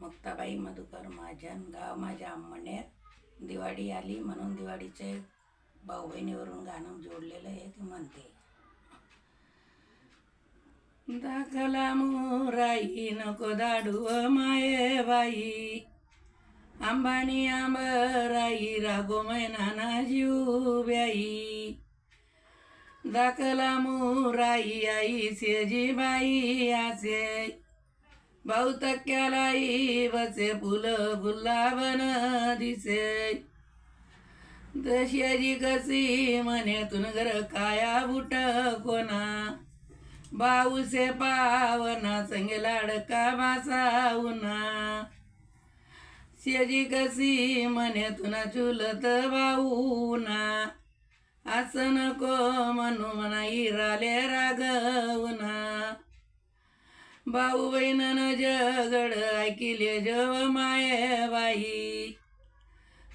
मुक्ताबाई मधुकर महाजन, गाव माझ्या अंमनेर. दिवाळी आली म्हणून दिवाळीचे भाऊ बहिणीवरून गाणं जोडलेलं आहे ते म्हणते. दाखला मोराई नको दाडू माये बाई, अंबानी आंबराई रागो मैनाना जीव ब्याई. दाखला मोराई आई सेजी बाई आसे, भाऊ तक्क्यालाई बसे फुलं गुलाबन दिसे. दशेजी कसी मनेतून घर काया बुट कोणा, बाऊसे पावना संगे लाडका बासाऊना. शेजी कसी मनेतून चुलत बाऊना, असं नको म्हणू म्हणा इराले रागवना. भाऊ बहिणन जगड ऐकिले जव माये बाई,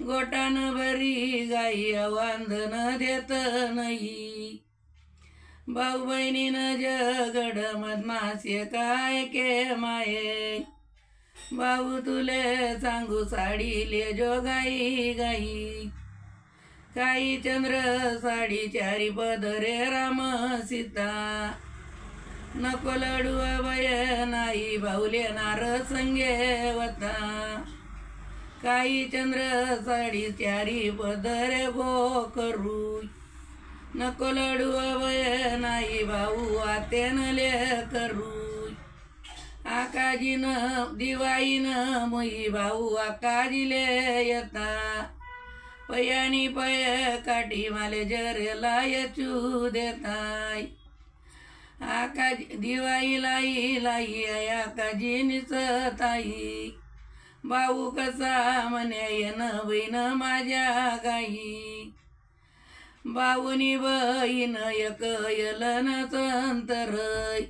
गोटान बरी गाई वांधन देत नाही. भाऊ बहिणीन जगड मधमासे काय के माये, भाऊ तुले सांगू साडीले जो गाई गाई. काही चंद्र साडी चारी पदरे राम सीता, नको लडू अभय नाही भाऊले नार संगे वता. काही चंद्र साडी चारी पदरे गो करू, नको लडू अभय नाही भाऊ आतेनले करू. आकाजीन दिवाईन मोई भाऊ आकाजीले येता, पयानी पय काठी माले जरेला यचू देताय. आकाजी दिवाई लाई लाई आकाजी निसताई, भाऊ कसा म्हणे येन बहीण माझ्या गाई. भाऊनी बहीण एक यलन संतरय,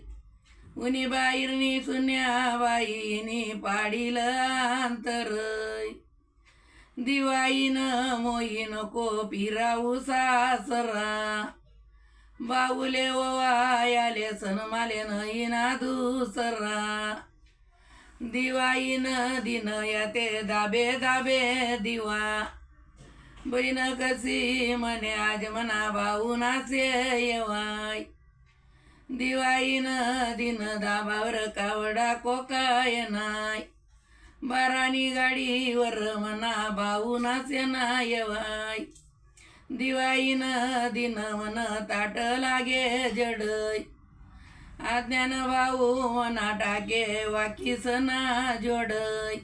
उनी बाईरनी सुन्या बाईनी पाडील अंतरय. दिवाईन मोई नको पिराऊ सासरा, बाऊले ओवायाले सन माले नाही ना दुसरा. दिवाईन दिन याते दाबे दाबे दिवा, बहीण कशी म्हणे आज म्हणा भाऊ नाचे येवाय. दिवाईन दिन दाबावर कावडा कोकाय नाय, बारानी गाडीवर म्हणा भाऊ नाचे ना येवाय. दिवाईन दिन मन ताट लागे जडय, आज्ञान भाऊ मना टाके वाकीस ना जोडय.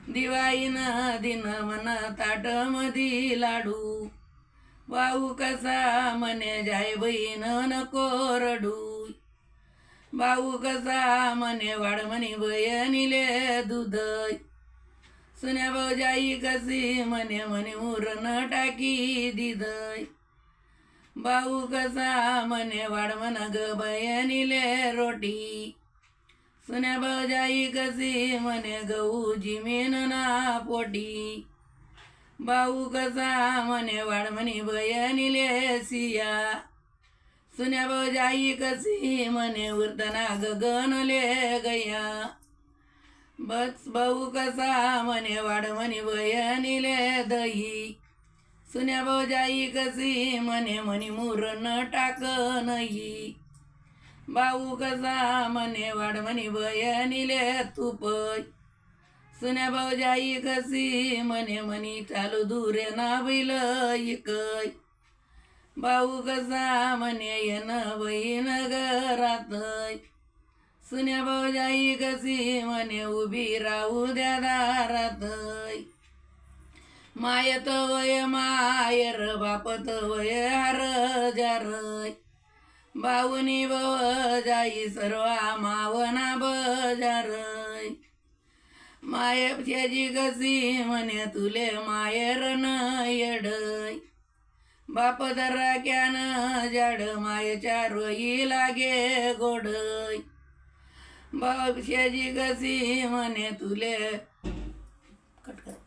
दिवाईन दिन मन ताट मधी लाडू, भाऊ कसा म्हणे जाय बहीण नको रडू. भाऊ कसा म्हणे वाढ म्हणे बहिणीले दूधय, सुन्या भाऊजाई कशी म्हणे म्हणे उरण टाकी दिदय. भाऊ कसा म्हणे वाढ म्हण ग बहिणीले रोटी, सुन्या भाऊजाई कशी म्हणे गहू जिमीन ना पोटी. भाऊ कसा म्हणे वाढ म्हणे बहिणीले सिया, सुन्या भाऊजाई कशी म्हणे उरतना गगनले गया. बस भाऊ कसा म्हणे वाढ म्हणे बहिणीले दही, सुन्या भाऊजाई कशी म्हणे म्हणे मुरण टाक नाही. भाऊ कसा म्हणे वाढ म्हणे बहिणीले तुपय, सुन्या भाऊजाई कशी म्हणे म्हणे चालू दुरे ना बैल इकय. भाऊ कसा म्हणे येन बहीण घरातय, सुन्या भाऊजाई कशी म्हणे उभी राहू द्या दारातय. मायत वय मायर बापत वय हार जारय, भाऊनी भाऊजाई सर्व मावना बजारय. मायेची कशी म्हणे तुले मायर न येडय, बाप दराक्यान जाड मायेच्या रोई लागे गोडय. बापशाची कशी म्हणे तुले कट कर.